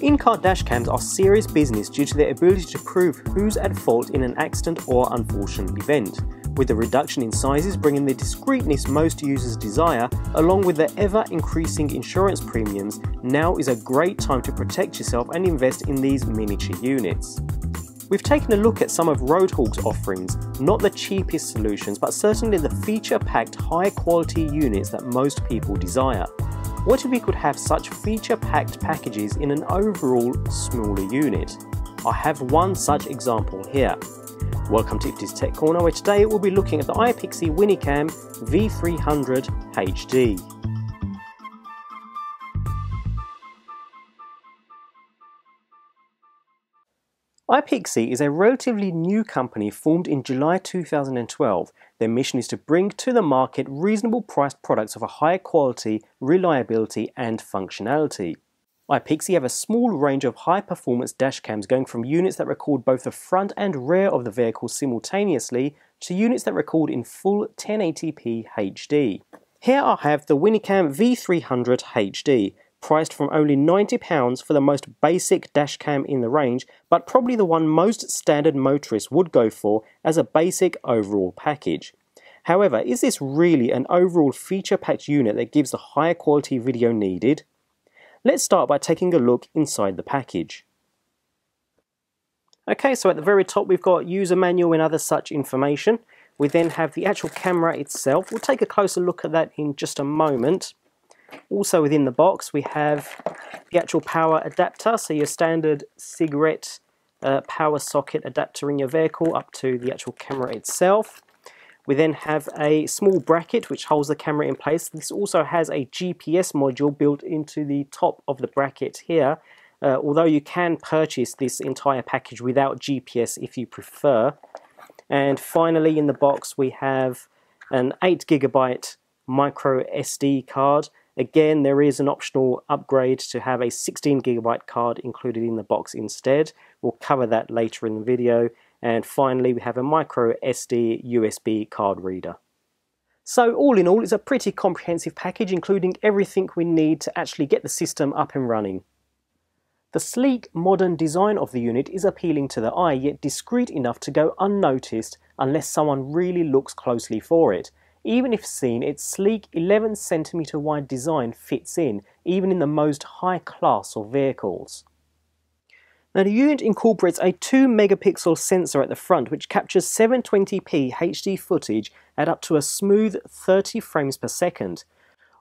In-car dashcams are serious business due to their ability to prove who's at fault in an accident or unfortunate event, with the reduction in sizes bringing the discreetness most users desire, along with the ever-increasing insurance premiums. Now is a great time to protect yourself and invest in these miniature units. We've taken a look at some of Roadhog's offerings, not the cheapest solutions, but certainly the feature-packed high-quality units that most people desire. What if we could have such feature-packed packages in an overall smaller unit? I have one such example here. Welcome to iPixi Tech Corner, where today we'll be looking at the iPixi WinyCam V300HD. iPixi is a relatively new company formed in July 2012. Their mission is to bring to the market reasonable priced products of a high quality, reliability and functionality. iPixi have a small range of high performance dashcams going from units that record both the front and rear of the vehicle simultaneously to units that record in full 1080p HD. Here I have the WinyCam V300HD. Priced from only £90 for the most basic dashcam in the range, but probably the one most standard motorists would go for as a basic overall package. However, is this really an overall feature-packed unit that gives the higher quality video needed? Let's start by taking a look inside the package. Okay, so at the very top we've got user manual and other such information. We then have the actual camera itself. We'll take a closer look at that in just a moment. Also within the box we have the actual power adapter, so your standard cigarette power socket adapter in your vehicle up to the actual camera itself. We then have a small bracket which holds the camera in place. This also has a GPS module built into the top of the bracket here, although you can purchase this entire package without GPS if you prefer. And finally in the box we have an 8GB micro SD card. Again, there is an optional upgrade to have a 16GB card included in the box instead. We'll cover that later in the video. And finally, we have a micro SD USB card reader. So all in all, it's a pretty comprehensive package, including everything we need to actually get the system up and running. The sleek, modern design of the unit is appealing to the eye, yet discreet enough to go unnoticed unless someone really looks closely for it. Even if seen, its sleek 11cm wide design fits in, even in the most high class of vehicles. Now the unit incorporates a 2-megapixel sensor at the front which captures 720p HD footage at up to a smooth 30 frames per second.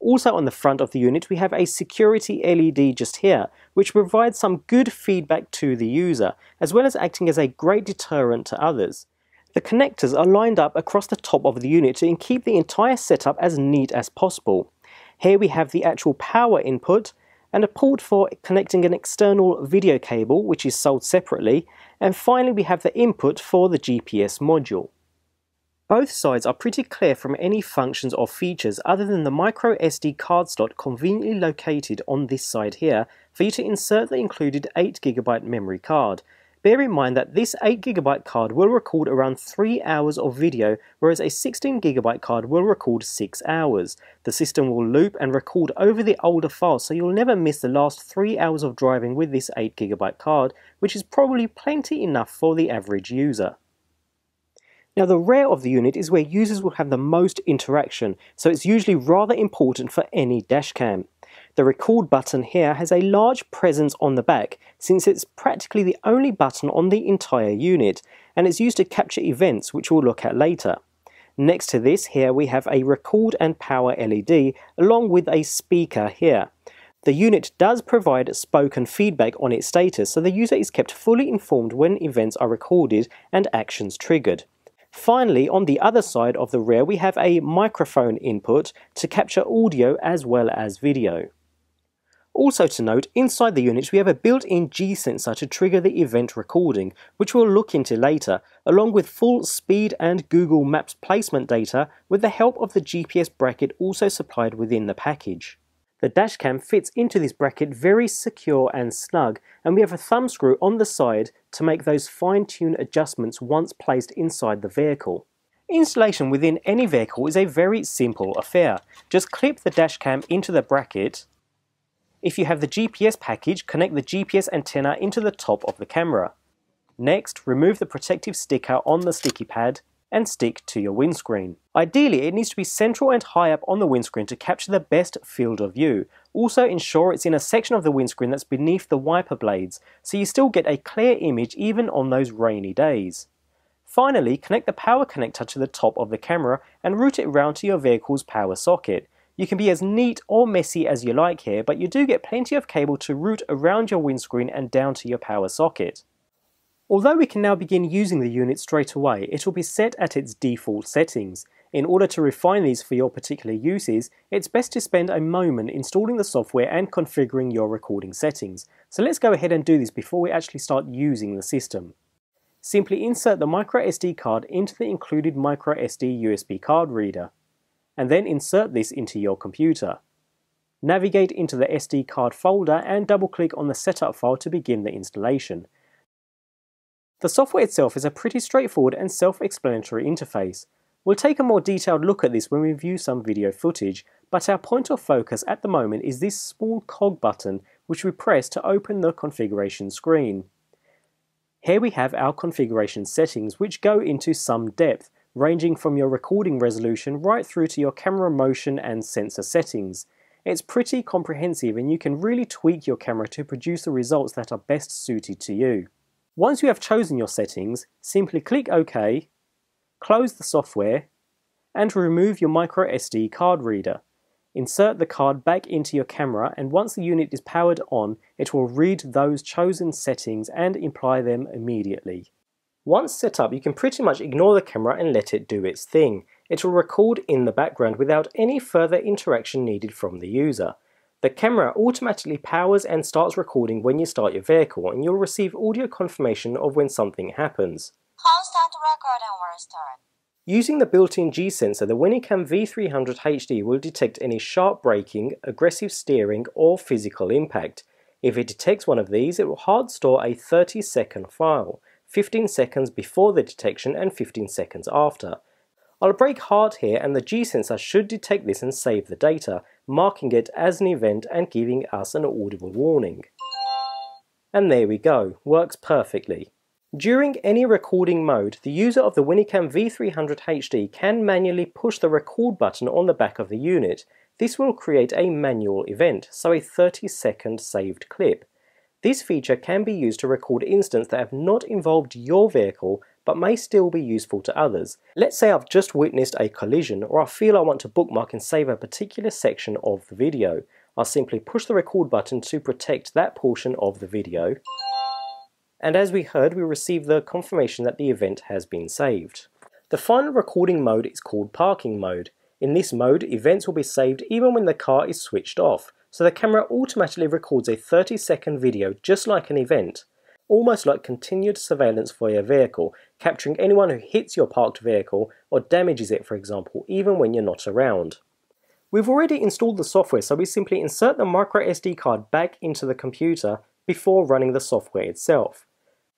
Also on the front of the unit we have a security LED just here, which provides some good feedback to the user, as well as acting as a great deterrent to others. The connectors are lined up across the top of the unit to keep the entire setup as neat as possible. Here we have the actual power input and a port for connecting an external video cable, which is sold separately, and finally we have the input for the GPS module. Both sides are pretty clear from any functions or features other than the micro SD card slot conveniently located on this side here for you to insert the included 8GB memory card. Bear in mind that this 8GB card will record around 3 hours of video, whereas a 16GB card will record 6 hours. The system will loop and record over the older files, so you'll never miss the last 3 hours of driving with this 8GB card, which is probably plenty enough for the average user. Now the rear of the unit is where users will have the most interaction, so it's usually rather important for any dashcam. The record button here has a large presence on the back, since it's practically the only button on the entire unit, and it's used to capture events, which we'll look at later. Next to this here we have a record and power LED, along with a speaker here. The unit does provide spoken feedback on its status, so the user is kept fully informed when events are recorded and actions triggered. Finally, on the other side of the rear we have a microphone input to capture audio as well as video. Also to note, inside the unit we have a built-in G sensor to trigger the event recording, which we'll look into later, along with full speed and Google Maps placement data with the help of the GPS bracket also supplied within the package. The dashcam fits into this bracket very secure and snug, and we have a thumb screw on the side to make those fine-tuned adjustments once placed inside the vehicle. Installation within any vehicle is a very simple affair. Just clip the dashcam into the bracket, If you have the GPS package, connect the GPS antenna into the top of the camera. Next, remove the protective sticker on the sticky pad and stick to your windscreen. Ideally, it needs to be central and high up on the windscreen to capture the best field of view. Also ensure it's in a section of the windscreen that's beneath the wiper blades, so you still get a clear image even on those rainy days. Finally, connect the power connector to the top of the camera and route it round to your vehicle's power socket. You can be as neat or messy as you like here, but you do get plenty of cable to route around your windscreen and down to your power socket. Although we can now begin using the unit straight away, it will be set at its default settings. In order to refine these for your particular uses, it's best to spend a moment installing the software and configuring your recording settings. So let's go ahead and do this before we actually start using the system. Simply insert the microSD card into the included microSD USB card reader, and then insert this into your computer. Navigate into the SD card folder and double-click on the setup file to begin the installation. The software itself is a pretty straightforward and self-explanatory interface. We'll take a more detailed look at this when we view some video footage, but our point of focus at the moment is this small cog button which we press to open the configuration screen. Here we have our configuration settings which go into some depth, ranging from your recording resolution right through to your camera motion and sensor settings. It's pretty comprehensive and you can really tweak your camera to produce the results that are best suited to you. Once you have chosen your settings, simply click OK, close the software, and remove your microSD card reader. Insert the card back into your camera, and once the unit is powered on, it will read those chosen settings and apply them immediately. Once set up, you can pretty much ignore the camera and let it do its thing. It will record in the background without any further interaction needed from the user. The camera automatically powers and starts recording when you start your vehicle, and you'll receive audio confirmation of when something happens. Constant recording will start. Using the built-in G sensor, the WinyCam V300HD will detect any sharp braking, aggressive steering, or physical impact. If it detects one of these, it will hard store a 30-second file, 15 seconds before the detection and 15 seconds after. I'll brake hard here and the G sensor should detect this and save the data, marking it as an event and giving us an audible warning. And there we go, works perfectly. During any recording mode, the user of the WinyCam V300HD can manually push the record button on the back of the unit. This will create a manual event, so a 30-second saved clip. This feature can be used to record incidents that have not involved your vehicle but may still be useful to others. Let's say I've just witnessed a collision, or I feel I want to bookmark and save a particular section of the video. I'll simply push the record button to protect that portion of the video. And as we heard, we receive the confirmation that the event has been saved. The final recording mode is called parking mode. In this mode, events will be saved even when the car is switched off, so the camera automatically records a 30-second video just like an event, almost like continued surveillance for your vehicle, capturing anyone who hits your parked vehicle or damages it, for example, even when you're not around. We've already installed the software, so we simply insert the microSD card back into the computer before running the software itself.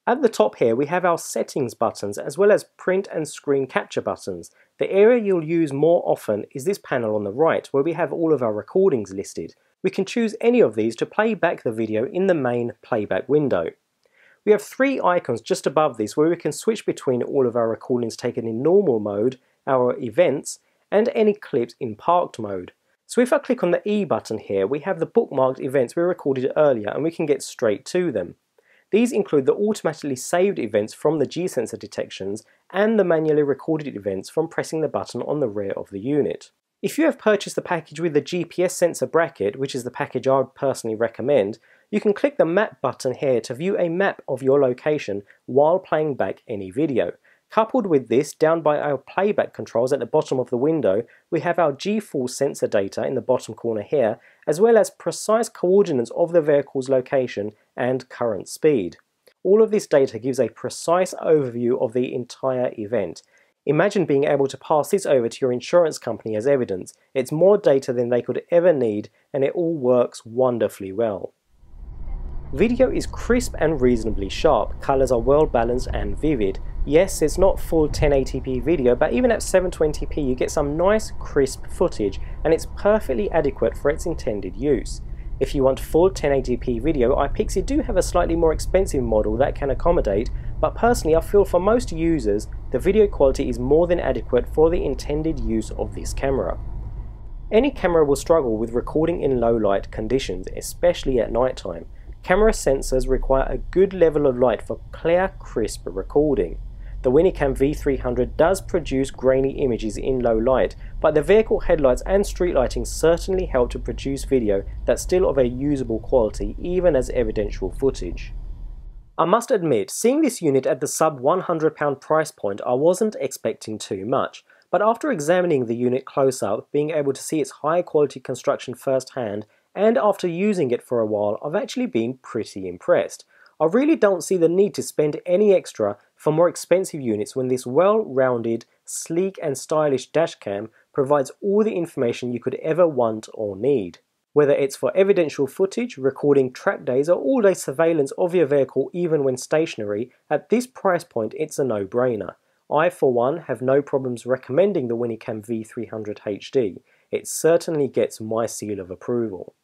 At the top here we have our settings buttons as well as print and screen capture buttons. The area you'll use more often is this panel on the right where we have all of our recordings listed. We can choose any of these to play back the video in the main playback window. We have three icons just above this where we can switch between all of our recordings taken in normal mode, our events, and any clips in parked mode. So if I click on the E button here, we have the bookmarked events we recorded earlier and we can get straight to them. These include the automatically saved events from the G-sensor detections and the manually recorded events from pressing the button on the rear of the unit. If you have purchased the package with the GPS sensor bracket, which is the package I would personally recommend, you can click the map button here to view a map of your location while playing back any video. Coupled with this, down by our playback controls at the bottom of the window, we have our G-force sensor data in the bottom corner here, as well as precise coordinates of the vehicle's location and current speed. All of this data gives a precise overview of the entire event. Imagine being able to pass this over to your insurance company as evidence. It's more data than they could ever need, and it all works wonderfully well. Video is crisp and reasonably sharp, colours are well balanced and vivid. Yes, it's not full 1080p video, but even at 720p you get some nice crisp footage and it's perfectly adequate for its intended use. If you want full 1080p video, iPixi do have a slightly more expensive model that can accommodate, but personally I feel for most users the video quality is more than adequate for the intended use of this camera. Any camera will struggle with recording in low light conditions, especially at night time. Camera sensors require a good level of light for clear, crisp recording. The WinyCam V300 does produce grainy images in low light, but the vehicle headlights and street lighting certainly help to produce video that's still of a usable quality even as evidential footage. I must admit, seeing this unit at the sub £100 price point I wasn't expecting too much, but after examining the unit close up, being able to see its high quality construction firsthand, and after using it for a while, I've actually been pretty impressed. I really don't see the need to spend any extra for more expensive units when this well-rounded, sleek and stylish dashcam provides all the information you could ever want or need. Whether it's for evidential footage, recording track days or all-day surveillance of your vehicle even when stationary, at this price point it's a no-brainer. I for one have no problems recommending the WinyCam V300HD. It certainly gets my seal of approval.